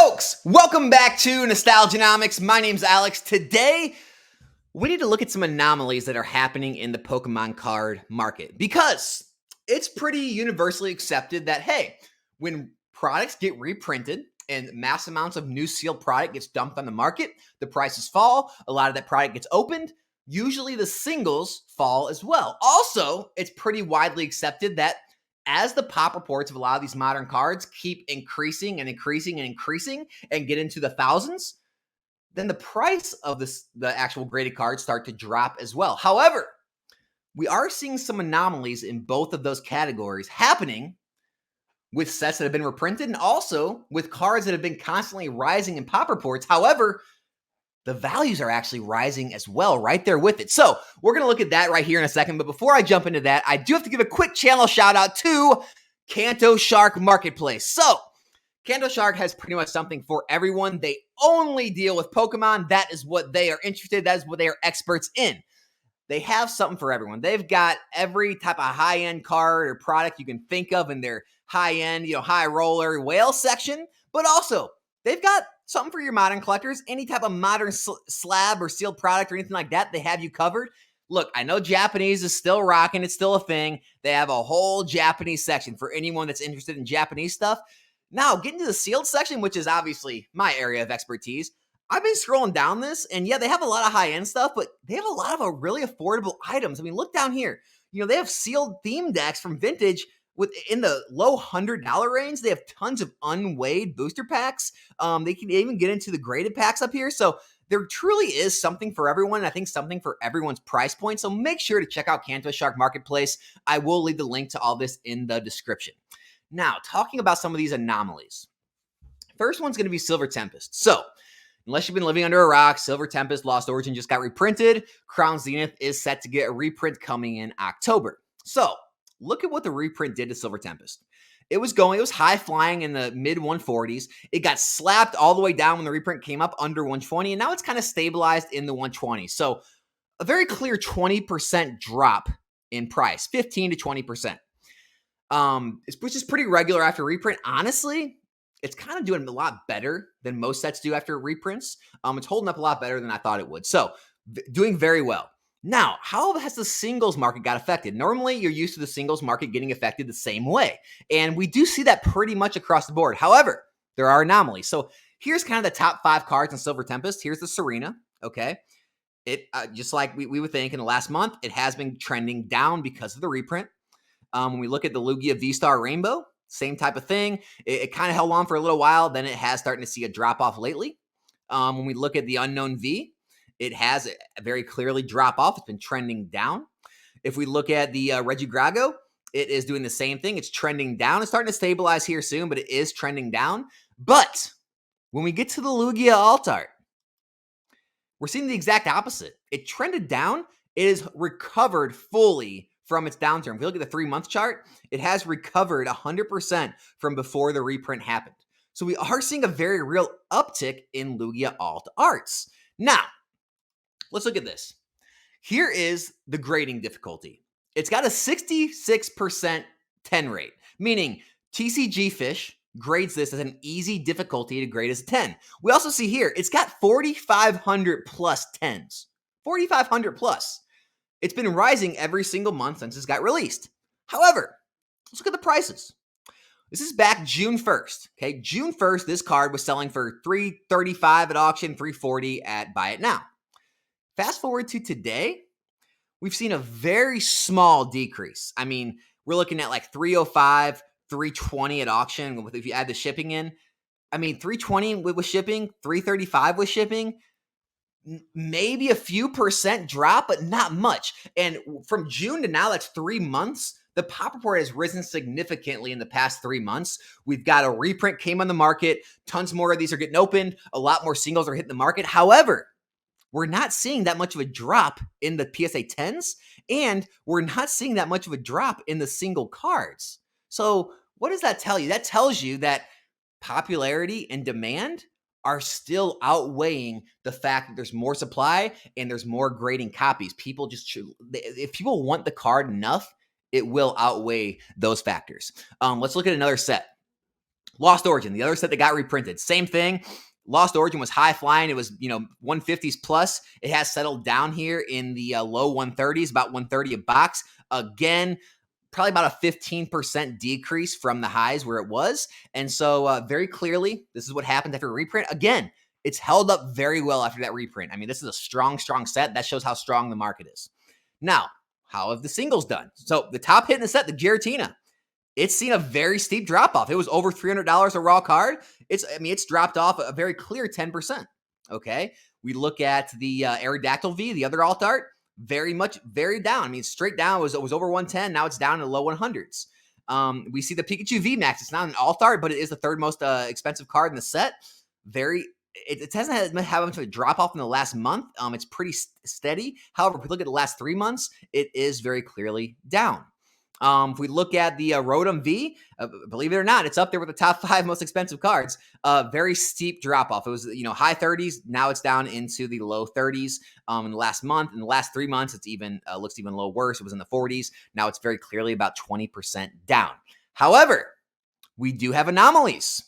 folks? Welcome back to Nostalgianomics. My name's Alex. Today, we need to look at some anomalies that are happening in the Pokemon card market because it's pretty universally accepted that, hey, when products get reprinted and mass amounts of new sealed product gets dumped on the market, the prices fall, a lot of that product gets opened, usually the singles fall as well. Also, it's pretty widely accepted that as the pop reports of a lot of these modern cards keep increasing and increasing and increasing and get into the thousands, then the price of the actual graded cards start to drop as well. However, we are seeing some anomalies in both of those categories happening with sets that have been reprinted and also with cards that have been constantly rising in pop reports. However, the values are actually rising as well, right there with it. So we're going to look at that right here in a second. But before I jump into that, I do have to give a quick channel shout out to Kanto Shark Marketplace. So Kanto Shark has pretty much something for everyone. They only deal with Pokemon. That is what they are interested in. That is what they are experts in. They have something for everyone. They've got every type of high-end card or product you can think of in their high-end, high roller whale section. But also, they've got something for your modern collectors. Any type of modern slab or sealed product or anything like that, they have you covered. Look, I know Japanese is still rocking. It's still a thing. They have a whole Japanese section for anyone that's interested in Japanese stuff. Now, getting to the sealed section, which is obviously my area of expertise, I've been scrolling down this, and yeah, they have a lot of high-end stuff, but they have a lot of really affordable items. I mean, look down here. They have sealed theme decks from Vintage in the low $100 range. They have tons of unweighed booster packs. They can even get into the graded packs up here. So there truly is something for everyone. And I think something for everyone's price point. So make sure to check out Kanto Shark Marketplace. I will leave the link to all this in the description. Now, talking about some of these anomalies. First one's going to be Silver Tempest. So unless you've been living under a rock, Silver Tempest Lost Origin just got reprinted. Crown Zenith is set to get a reprint coming in October. So look at what the reprint did to Silver Tempest. It was high flying in the mid 140s. It got slapped all the way down when the reprint came up under 120, and now it's kind of stabilized in the 120s. So a very clear 20% drop in price, 15 to 20%, which is pretty regular after reprint. Honestly, it's kind of doing a lot better than most sets do after reprints. It's holding up a lot better than I thought it would. So doing very well. Now, how has the singles market got affected? Normally, you're used to the singles market getting affected the same way. And we do see that pretty much across the board. However, there are anomalies. So here's kind of the top 5 cards in Silver Tempest. Here's the Serena, okay? It just like we would think in the last month, it has been trending down because of the reprint. When we look at the Lugia V-Star Rainbow, same type of thing. It kind of held on for a little while. Then it has starting to see a drop-off lately. When we look at the Unknown V, it has very clearly drop off. It's been trending down. If we look at the Regidrago, it is doing the same thing. It's trending down. It's starting to stabilize here soon, but it is trending down. But when we get to the Lugia Alt Art, we're seeing the exact opposite. It trended down. It is recovered fully from its downturn. If you look at the 3-month chart, it has recovered 100% from before the reprint happened. So we are seeing a very real uptick in Lugia Alt Arts. Now, let's look at this. Here is the grading difficulty. It's got a 66% 10 rate, meaning TCG Fish grades this as an easy difficulty to grade as a 10. We also see here, it's got 4,500 plus 10s. 4,500 plus. It's been rising every single month since it's got released. However, let's look at the prices. This is back June 1st. Okay, June 1st, this card was selling for $335 at auction, $340 at Buy It Now. Fast forward to today, we've seen a very small decrease. I mean, we're looking at like $305, $320 at auction. If you add the shipping in, I mean, $320 with shipping, $335 with shipping, maybe a few percent drop, but not much. And from June to now, that's 3 months. The pop report has risen significantly in the past 3 months. We've got a reprint came on the market. Tons more of these are getting opened. A lot more singles are hitting the market. However, we're not seeing that much of a drop in the PSA 10s, and we're not seeing that much of a drop in the single cards. So what does that tell you? That tells you that popularity and demand are still outweighing the fact that there's more supply and there's more grading copies. People if people want the card enough, it will outweigh those factors. Let's look at another set. Lost Origin, the other set that got reprinted. Same thing. Lost Origin was high flying. It was, 150s plus. It has settled down here in the low 130s, about 130 a box. Again, probably about a 15% decrease from the highs where it was. And so very clearly, this is what happened after a reprint. Again, it's held up very well after that reprint. I mean, this is a strong set. That shows how strong the market is. Now, how have the singles done? So the top hit in the set, the Giratina, it's seen a very steep drop off. It was over $300 a raw card. It's dropped off a very clear 10%. Okay. We look at the Aerodactyl V, the other alt art, very down. I mean, straight down. It was over 110. Now it's down in the low 100s. We see the Pikachu V Max. It's not an alt art, but it is the third most expensive card in the set. It hasn't had much of a drop off in the last month. It's pretty steady. However, if we look at the last 3 months, it is very clearly down. If we look at the Rotom V, believe it or not, it's up there with the top 5 most expensive cards. Very steep drop off. It was, high 30s. Now it's down into the low 30s. In the last month, in the last 3 months, it's even looks even a little worse. It was in the 40s. Now it's very clearly about 20% down. However, we do have anomalies.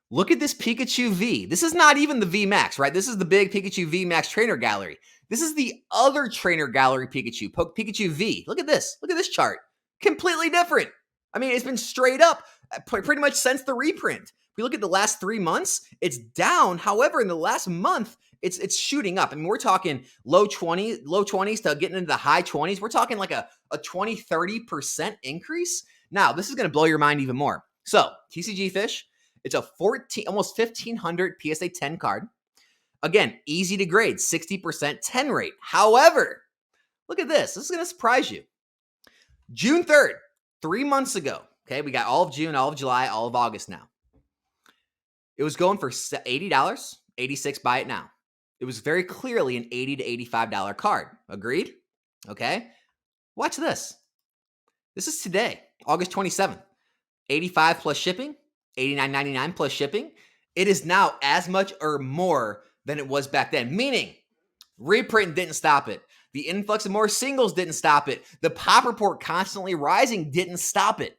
Look at this Pikachu V. This is not even the V Max, right? This is the big Pikachu V Max trainer gallery. This is the other trainer gallery Pikachu, Pikachu V. Look at this. Look at this chart. Completely different. I mean, it's been straight up pretty much since the reprint. If we look at the last 3 months, it's down. However, in the last month, it's shooting up. I mean, we're talking low 20s to getting into the high 20s. We're talking like a 20, 30% increase. Now, this is going to blow your mind even more. So, TCG Fish, it's a almost 1,500 PSA 10 card. Again, easy to grade, 60% 10 rate. However, look at this. This is going to surprise you. June 3rd, 3 months ago. Okay, we got all of June, all of July, all of August now. It was going for $80, $86 buy it now. It was very clearly an $80 to $85 card. Agreed? Okay. Watch this. This is today, August 27th. $85 plus shipping, $89.99 plus shipping. It is now as much or more than it was back then, meaning reprint didn't stop it. The influx of more singles didn't stop it. The pop report constantly rising didn't stop it.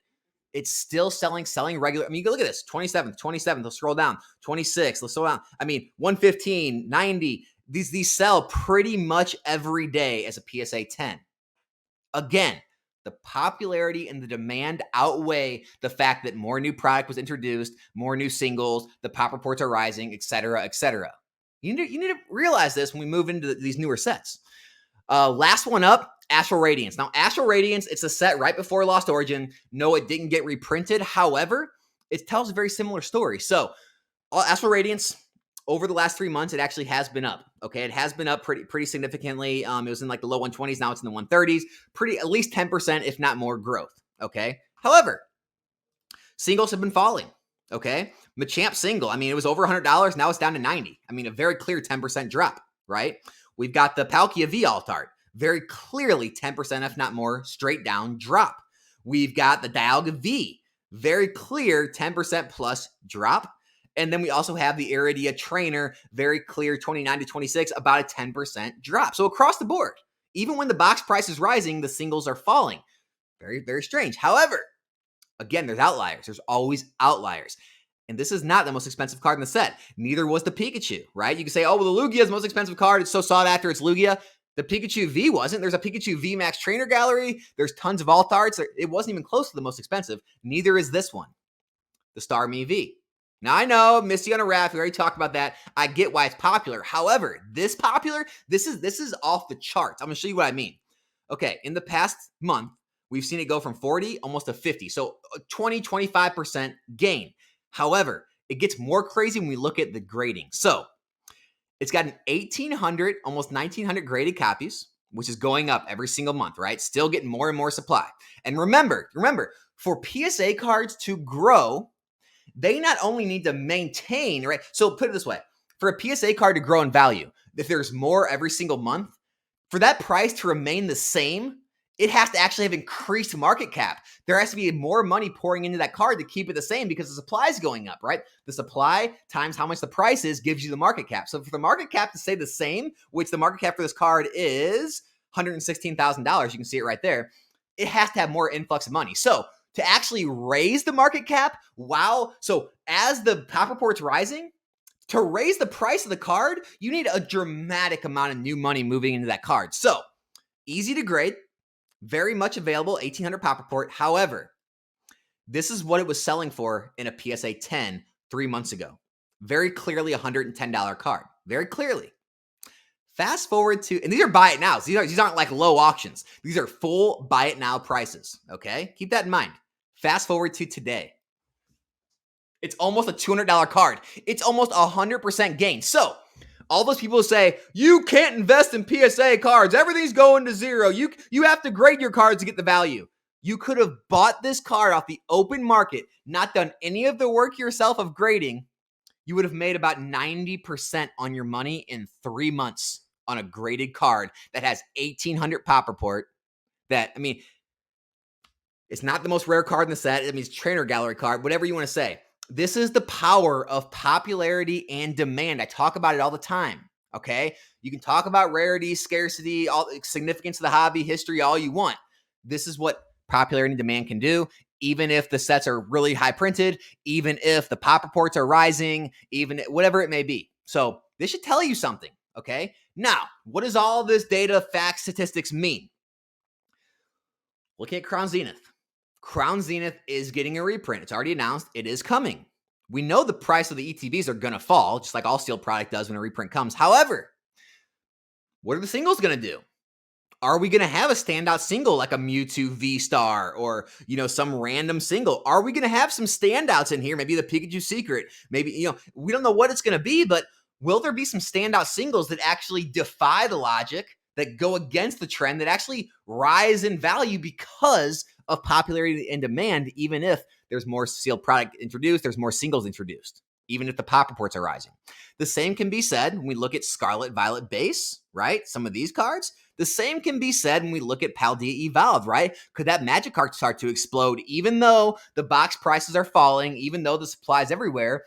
It's still selling regular. I mean, you can look at this. 27th, let's scroll down. 26th, let's scroll down. I mean, 115, 90. These sell pretty much every day as a PSA 10. Again, the popularity and the demand outweigh the fact that more new product was introduced, more new singles, the pop reports are rising, et cetera, et cetera. You need to realize this when we move into these newer sets. Last one up, Astral Radiance. Now, Astral Radiance, it's a set right before Lost Origin. No, it didn't get reprinted. However, it tells a very similar story. So, Astral Radiance, over the last 3 months, it actually has been up. Okay, it has been up pretty significantly. It was in like the low 120s. Now it's in the 130s. At least 10%, if not more, growth. Okay. However, singles have been falling. Okay. Machamp single, I mean, it was over $100. Now it's down to 90. I mean, a very clear 10% drop, right? We've got the Palkia V alt art. Very clearly 10%, if not more, straight down drop. We've got the Dialga V. Very clear 10% plus drop. And then we also have the Iridia Trainer. Very clear 29 to 26, about a 10% drop. So across the board, even when the box price is rising, the singles are falling. Very, very strange. However, again, there's outliers. There's always outliers. And this is not the most expensive card in the set. Neither was the Pikachu, right? You can say, oh, well, the Lugia is the most expensive card. It's so sought after. It's Lugia. The Pikachu V wasn't. There's a Pikachu V Max Trainer Gallery. There's tons of alt arts. It wasn't even close to the most expensive. Neither is this one, the Starmie V. Now, I know, Misty on a Raft, we already talked about that. I get why it's popular. However, this is off the charts. I'm going to show you what I mean. Okay, in the past month, we've seen it go from 40 almost to 50. So 20, 25% gain. However, it gets more crazy when we look at the grading. So it's got an 1,800, almost 1,900 graded copies, which is going up every single month, right? Still getting more and more supply. And remember, for PSA cards to grow, they not only need to maintain, right? So put it this way, for a PSA card to grow in value, if there's more every single month, for that price to remain the same, it has to actually have increased market cap. There has to be more money pouring into that card to keep it the same because the supply is going up, right? The supply times how much the price is gives you the market cap. So for the market cap to stay the same, which the market cap for this card is $116,000, you can see it right there, it has to have more influx of money. So to actually raise the market cap, wow. So as the pop report's rising, to raise the price of the card, you need a dramatic amount of new money moving into that card. So easy to grade, very much available, 1800 pop report. However, this is what it was selling for in a PSA 10 3 months ago. Very clearly $110 card. Very clearly. Fast forward to, and these are buy it nows. These aren't like low auctions. These are full buy it now prices. Okay? Keep that in mind. Fast forward to today. It's almost a $200 card. It's almost 100% gain. So, all those people who say, you can't invest in PSA cards. Everything's going to zero. You have to grade your cards to get the value. You could have bought this card off the open market, not done any of the work yourself of grading. You would have made about 90% on your money in 3 months on a graded card that has 1800 pop report. That, I mean, it's not the most rare card in the set. It means trainer gallery card, whatever you want to say. This is the power of popularity and demand. I talk about it all the time, okay? You can talk about rarity, scarcity, all significance of the hobby, history, all you want. This is what popularity and demand can do, even if the sets are really high printed, even if the pop reports are rising, even whatever it may be. So this should tell you something, okay? Now, what does all this data, facts, statistics mean? Looking at Crown Zenith. Crown Zenith is getting a reprint. It's already announced. It is coming. We know the price of the ETBs are going to fall, just like all sealed product does when a reprint comes. However, what are the singles going to do? Are we going to have a standout single like a Mewtwo V-Star or, some random single? Are we going to have some standouts in here? Maybe the Pikachu Secret. Maybe, we don't know what it's going to be, but will there be some standout singles that actually defy the logic, that go against the trend, that actually rise in value because of popularity and demand, even if there's more sealed product introduced, there's more singles introduced, even if the pop reports are rising? The same can be said when we look at Scarlet Violet base, right? Some of these cards. The same can be said when we look at Paldea Evolved, right? Could that magic card start to explode even though the box prices are falling, even though the supply's everywhere?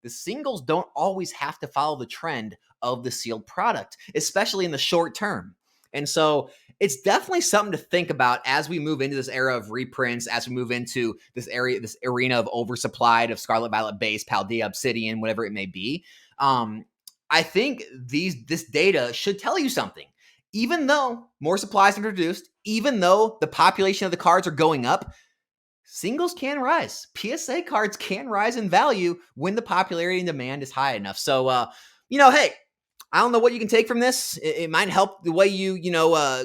The singles don't always have to follow the trend of the sealed product, especially in the short term. And so it's definitely something to think about as we move into this era of reprints, as we move into this arena of oversupplied of Scarlet Violet base, Paldea, Obsidian, whatever it may be. I think this data should tell you something. Even though more supplies are introduced, even though the population of the cards are going up, singles can rise. PSA cards can rise in value when the popularity and demand is high enough. So, hey, I don't know what you can take from this. It might help the way you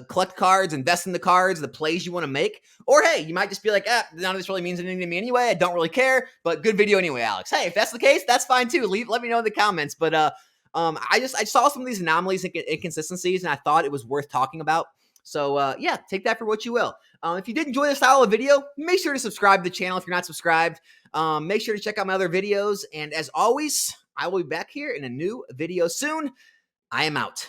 collect cards, invest in the cards, the plays you want to make. Or, hey, you might just be like, none of this really means anything to me anyway. I don't really care, but good video anyway, Alex. Hey, if that's the case, that's fine too. Let me know in the comments. But I saw some of these anomalies and inconsistencies, and I thought it was worth talking about. So, take that for what you will. If you did enjoy this style of video, make sure to subscribe to the channel if you're not subscribed. Make sure to check out my other videos. And as always, I will be back here in a new video soon. I am out.